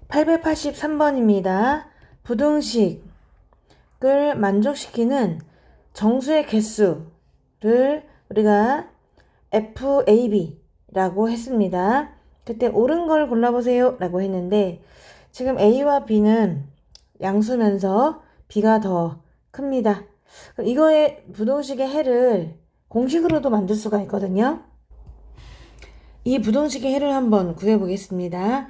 883번입니다. 부등식을 만족시키는 정수의 개수를 우리가 FAB라고 했습니다. 그때 옳은 걸 골라보세요 라고 했는데 지금 A와 B는 양수면서 B가 더 큽니다. 이거의 부등식의 해를 공식으로도 만들 수가 있거든요. 이 부등식의 해를 한번 구해보겠습니다.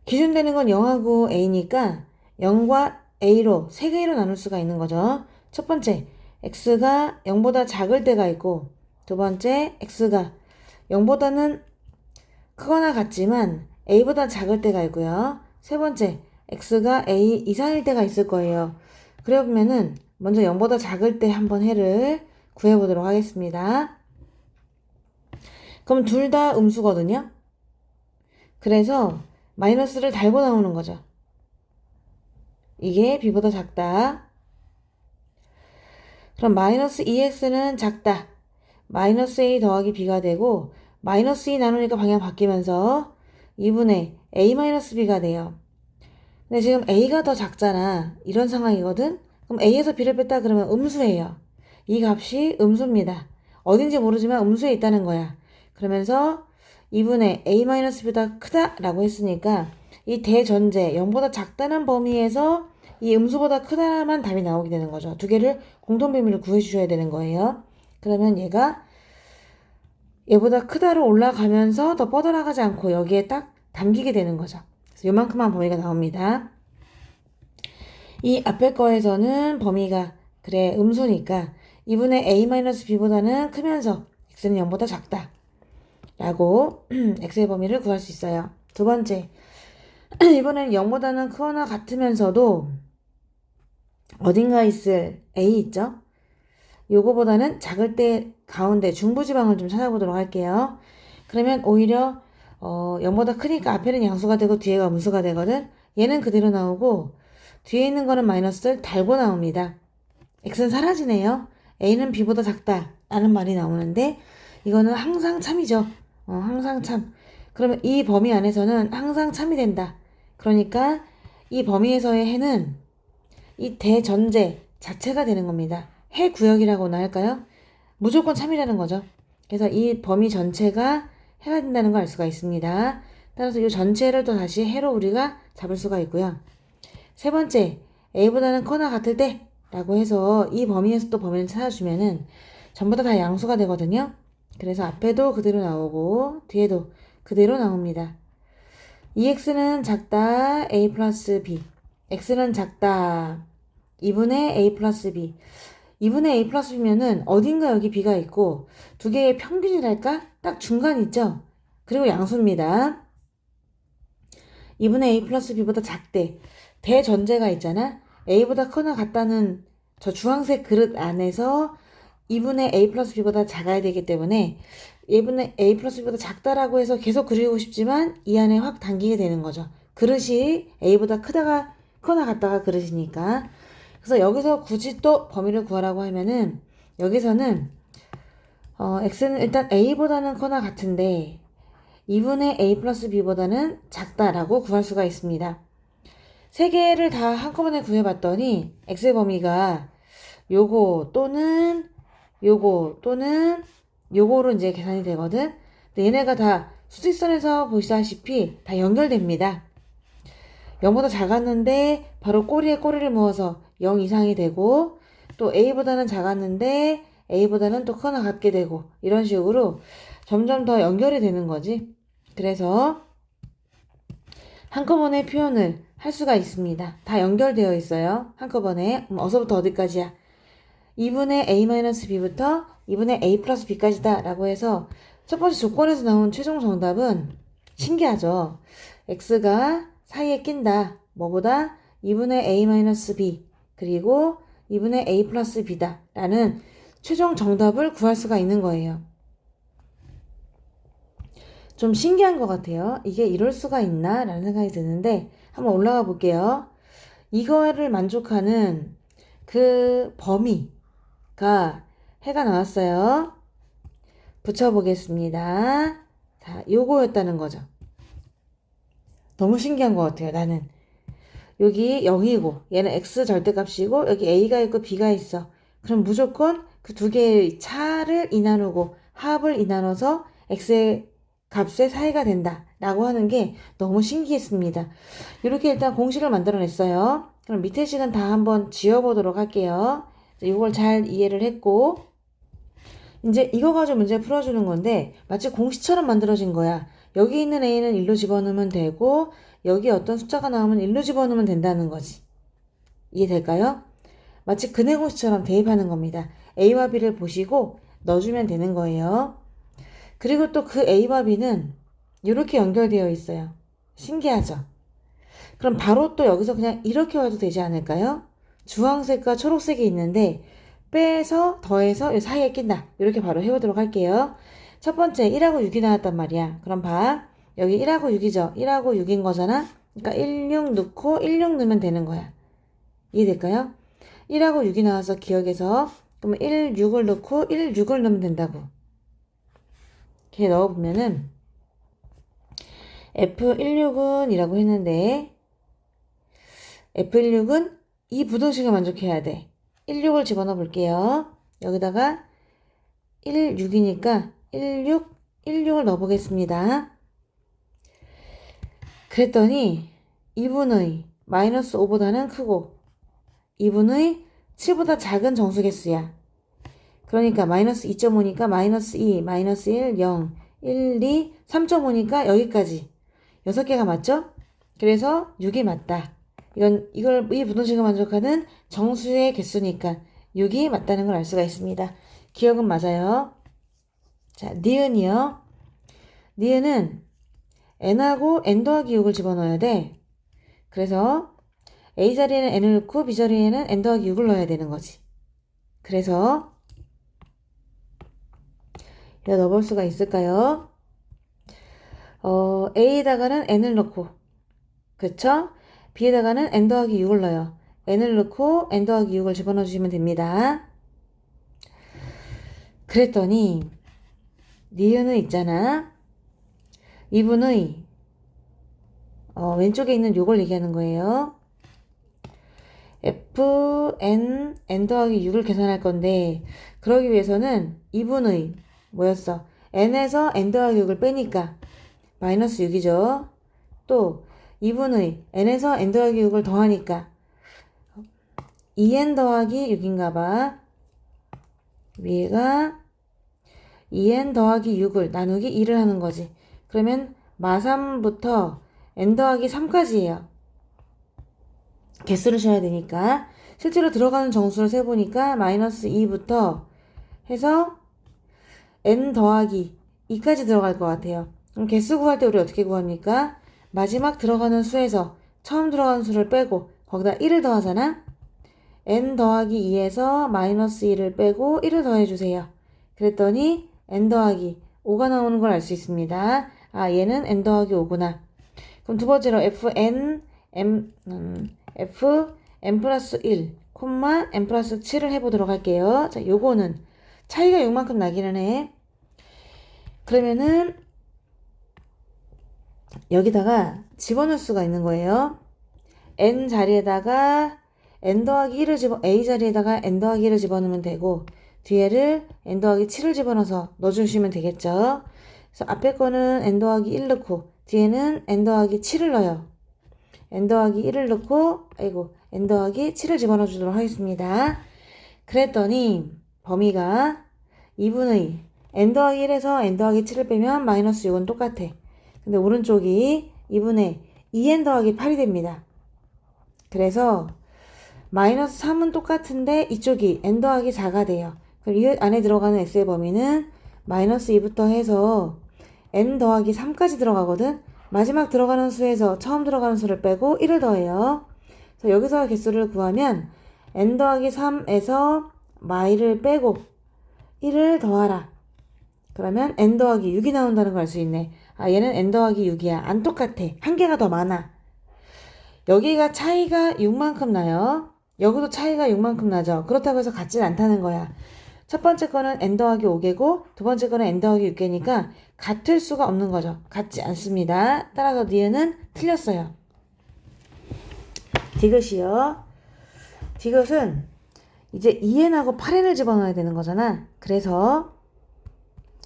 기준되는 건 0하고 A니까 0과 A로 3개로 나눌 수가 있는 거죠. 첫 번째, X가 0보다 작을 때가 있고, 두 번째, X가 0보다는 크거나 같지만 A보다 작을 때가 있고요. 세 번째, X가 A 이상일 때가 있을 거예요. 그러면은 먼저 0보다 작을 때 한번 해를 구해보도록 하겠습니다. 그럼 둘 다 음수거든요. 그래서 마이너스를 달고 나오는 거죠. 이게 B보다 작다. 그럼 마이너스 2x는 작다. 마이너스 a 더하기 b가 되고 마이너스 2 나누니까 방향 바뀌면서 2분의 a-b가 돼요. 근데 지금 a가 더 작잖아. 이런 상황이거든. 그럼 a에서 b를 뺐다 그러면 음수예요. 이 값이 음수입니다. 어딘지 모르지만 음수에 있다는 거야. 그러면서 2분의 a-b보다 크다라고 했으니까 이 대전제 0보다 작다는 범위에서 이 음수보다 크다만 답이 나오게 되는 거죠. 두 개를 공통비밀을 구해주셔야 되는 거예요. 그러면 얘보다 크다로 올라가면서 더 뻗어나가지 않고 여기에 딱 담기게 되는 거죠. 그래서 요만큼만 범위가 나옵니다. 이 앞에 거에서는 범위가 그래 음수니까 2분의 a-b보다는 크면서 x는 0보다 작다 라고 x의 범위를 구할 수 있어요. 두 번째, 이번에는 0보다는 크거나 같으면서도 어딘가 있을 a 있죠? 요거보다는 작을 때 가운데 중부지방을 좀 찾아보도록 할게요. 그러면 오히려 0보다 크니까 앞에는 양수가 되고 뒤에가 음수가 되거든. 얘는 그대로 나오고 뒤에 있는 거는 마이너스를 달고 나옵니다. x는 사라지네요. a는 b보다 작다 라는 말이 나오는데 이거는 항상 참이죠. 항상 참. 그러면 이 범위 안에서는 항상 참이 된다. 그러니까 이 범위에서의 해는 이 대전제 자체가 되는 겁니다. 해 구역이라고나 할까요? 무조건 참이라는 거죠. 그래서 이 범위 전체가 해가 된다는 걸 알 수가 있습니다. 따라서 이 전체를 또 다시 해로 우리가 잡을 수가 있고요. 세 번째, a보다는 커나 같을 때 라고 해서 이 범위에서 또 범위를 찾아주면은 전부 다 양수가 되거든요. 그래서 앞에도 그대로 나오고 뒤에도 그대로 나옵니다. 2x는 작다 a 플러스 b, x는 작다 2분의 a 플러스 b. 2분의 a 플러스 b면은 어딘가 여기 b가 있고 두 개의 평균이랄까? 딱 중간 있죠? 그리고 양수입니다. 2분의 a 플러스 b보다 작대. 대전제가 있잖아? a보다 크거나 같다는 저 주황색 그릇 안에서 2분의 a 플러스 b보다 작아야 되기 때문에 2분의 a 플러스 b보다 작다라고 해서 계속 그리고 싶지만 이 안에 확 당기게 되는 거죠. 그릇이 a보다 크거나 같다가 그릇이니까. 그래서 여기서 굳이 또 범위를 구하라고 하면은 여기서는 x는 일단 a보다는 커나 같은데 2분의 a 플러스 b보다는 작다라고 구할 수가 있습니다. 세 개를 다 한꺼번에 구해봤더니 x의 범위가 요거 또는 요거로 이제 계산이 되거든. 근데 얘네가 다 수직선에서 보시다시피 다 연결됩니다. 0보다 작았는데 바로 꼬리에 꼬리를 모아서 0 이상이 되고 또 a보다는 작았는데 a보다는 또 크거나 같게 되고 이런 식으로 점점 더 연결이 되는 거지. 그래서 한꺼번에 표현을 할 수가 있습니다. 다 연결되어 있어요. 한꺼번에. 어서부터 어디까지야? 2분의 a-b부터 2분의 a 플러스 b까지다 라고 해서 첫 번째 조건에서 나온 최종 정답은 신기하죠. x가 사이에 낀다. 뭐보다? 2분의 a-b 그리고 2분의 a 플러스 b다 라는 최종 정답을 구할 수가 있는 거예요. 좀 신기한 것 같아요. 이게 이럴 수가 있나? 라는 생각이 드는데 한번 올라가 볼게요. 이거를 만족하는 그 범위가 해가 나왔어요. 붙여보겠습니다. 자, 요거였다는 거죠. 너무 신기한 것 같아요, 나는. 여기 0이고 얘는 x 절대값이고 여기 a가 있고 b가 있어. 그럼 무조건 그 두 개의 차를 2 나누고 합을 2 나눠서 x의 값의 사이가 된다 라고 하는 게 너무 신기했습니다. 이렇게 일단 공식을 만들어냈어요. 그럼 밑에 식은 다 한번 지워보도록 할게요. 이걸 잘 이해를 했고 이제 이거 가지고 문제 풀어주는 건데 마치 공식처럼 만들어진 거야. 여기 있는 a는 1로 집어넣으면 되고 여기 어떤 숫자가 나오면 1로 집어넣으면 된다는 거지. 이해될까요? 마치 근해 공식처럼 대입하는 겁니다. a와 b를 보시고 넣어주면 되는 거예요. 그리고 또 그 a와 b는 이렇게 연결되어 있어요. 신기하죠? 그럼 바로 또 여기서 그냥 이렇게 와도 되지 않을까요? 주황색과 초록색이 있는데 빼서 더해서 이 사이에 낀다. 이렇게 바로 해보도록 할게요. 첫 번째 1하고 6이 나왔단 말이야. 그럼 봐. 여기 1하고 6이죠. 1하고 6인 거잖아. 그러니까 16 넣고 16 넣으면 되는 거야. 이해될까요? 1하고 6이 나와서 기억해서 그러면 1, 6을 넣고 1, 6을 넣으면 된다고. 이렇게 넣어보면은 F16은 이라고 했는데 F16은 이 부등식을 만족해야 돼. 16을 집어넣어 볼게요. 여기다가 16이니까 16을 넣어보겠습니다. 그랬더니 2분의 마이너스 5보다는 크고 2분의 7보다 작은 정수개수야. 그러니까 마이너스 2.5니까 마이너스 2, 마이너스 1, 0, 1, 2, 3.5니까 여기까지 6개가 맞죠? 그래서 6이 맞다. 이 부등식을 만족하는 정수의 개수니까 6이 맞다는 걸 알 수가 있습니다. 기억은 맞아요. 자, 니은이요. 니은은 n하고 n 더하기 6을 집어넣어야 돼. 그래서 a 자리에는 n을 넣고 b 자리에는 n 더하기 6을 넣어야 되는 거지. 그래서 여기다 넣어볼 수가 있을까요? a에다가는 n을 넣고 그쵸? b에다가는 n 더하기 6을 넣어요. n을 넣고 n 더하기 6을 집어넣어 주시면 됩니다. 그랬더니 니은은 있잖아. 이분의 왼쪽에 있는 요걸 얘기하는 거예요. fn n 더하기 6을 계산할 건데 그러기 위해서는 이분의 뭐였어? n에서 n 더하기 6을 빼니까 마이너스 6이죠. 또 2분의 n에서 n 더하기 6을 더하니까 2n 더하기 6인가 봐. 위에가 2n 더하기 6을 나누기 2를 하는 거지. 그러면 마3부터 n 더하기 3까지예요. 개수를 쉬어야 되니까. 실제로 들어가는 정수를 세보니까 마이너스 2부터 해서 n 더하기 2까지 들어갈 것 같아요. 그럼 개수 구할 때 우리 어떻게 구합니까? 마지막 들어가는 수에서 처음 들어가는 수를 빼고 거기다 1을 더하잖아? n 더하기 2에서 마이너스 1을 빼고 1을 더해주세요. 그랬더니 n 더하기 5가 나오는 걸 알 수 있습니다. 아, 얘는 n 더하기 5구나. 그럼 두 번째로 fn 플러스 1, n 플러스 7을 해보도록 할게요. 자, 요거는 차이가 6만큼 나기는 해. 그러면은 여기다가 집어넣을 수가 있는 거예요. n 자리에다가 n 더하기 1을 a 자리에다가 n 더하기 1을 집어넣으면 되고 뒤에를 n 더하기 7을 집어넣어서 넣어주시면 되겠죠. 그래서 앞에 거는 n 더하기 1 넣고 뒤에는 n 더하기 7을 넣어요. n 더하기 1을 넣고 n 더하기 7을 집어넣어 주도록 하겠습니다. 그랬더니 범위가 2분의 n 더하기 1에서 n 더하기 7을 빼면 마이너스 6은 똑같아. 근데 오른쪽이 2분의 2n 더하기 8이 됩니다. 그래서 마이너스 3은 똑같은데 이쪽이 n 더하기 4가 돼요. 그럼 이 안에 들어가는 x의 범위는 마이너스 2부터 해서 n 더하기 3까지 들어가거든. 마지막 들어가는 수에서 처음 들어가는 수를 빼고 1을 더해요. 그래서 여기서 개수를 구하면 n 더하기 3에서 마이를 빼고 1을 더하라. 그러면 n 더하기 6이 나온다는 걸 알 수 있네. 아, 얘는 n 더하기 6이야. 안 똑같아. 한 개가 더 많아. 여기가 차이가 6만큼 나요. 여기도 차이가 6만큼 나죠. 그렇다고 해서 같진 않다는 거야. 첫 번째 거는 n 더하기 5개고 두 번째 거는 n 더하기 6개니까 같을 수가 없는 거죠. 같지 않습니다. 따라서 니은은 틀렸어요. 디귿이요. 디귿은 이제 2n하고 8n을 집어넣어야 되는 거잖아. 그래서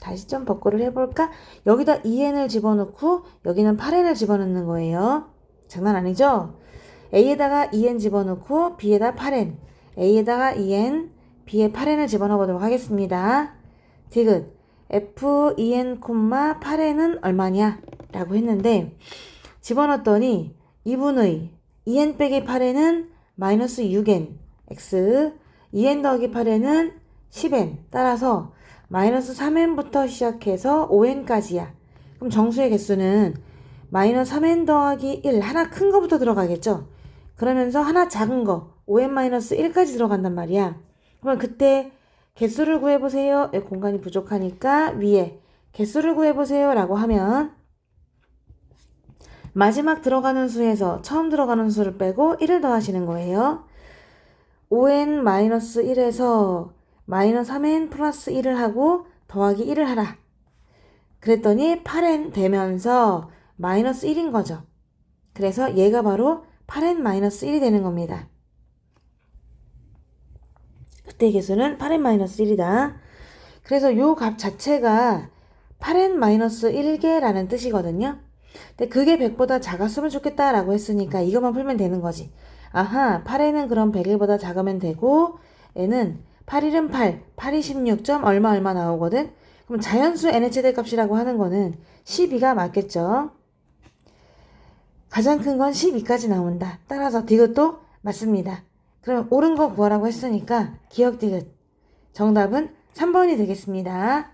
다시 좀 복구를 해볼까? 여기다 2n을 집어넣고 여기는 8n을 집어넣는 거예요. 장난 아니죠? A에다가 2n 집어넣고 B에다 8n, A에다가 2n, B에 8n을 집어넣어 보도록 하겠습니다. 디귿 F2n, 8n은 얼마냐? 라고 했는데 집어넣었더니 2분의 2n 빼기 8n은 마이너스 6n, x 2n 더하기 8n은 10n. 따라서 마이너스 3n부터 시작해서 5n까지야. 그럼 정수의 개수는 마이너스 3n 더하기 1, 하나 큰 거부터 들어가겠죠? 그러면서 하나 작은 거, 5n-1까지 들어간단 말이야. 그럼 그때 개수를 구해보세요. 공간이 부족하니까 위에 개수를 구해보세요 라고 하면 마지막 들어가는 수에서 처음 들어가는 수를 빼고 1을 더하시는 거예요. 5n-1에서 마이너스 3n 플러스 1을 하고 더하기 1을 하라. 그랬더니 8n 되면서 마이너스 1인 거죠. 그래서 얘가 바로 8n-1이 되는 겁니다. 그때 개수는 8n-1이다. 그래서 요 값 자체가 8n-1개라는 뜻이거든요. 근데 그게 100보다 작았으면 좋겠다라고 했으니까 이것만 풀면 되는 거지. 아하, 8n은 그럼 100일보다 작으면 되고 n은 8일은 8, 8이 16. 얼마 나오거든? 그럼 자연수 n의 최대값이라고 하는 거는 12가 맞겠죠? 가장 큰 건 12까지 나온다. 따라서 디귿도 맞습니다. 그럼 옳은 거 구하라고 했으니까 기억 디귿. 정답은 3번이 되겠습니다.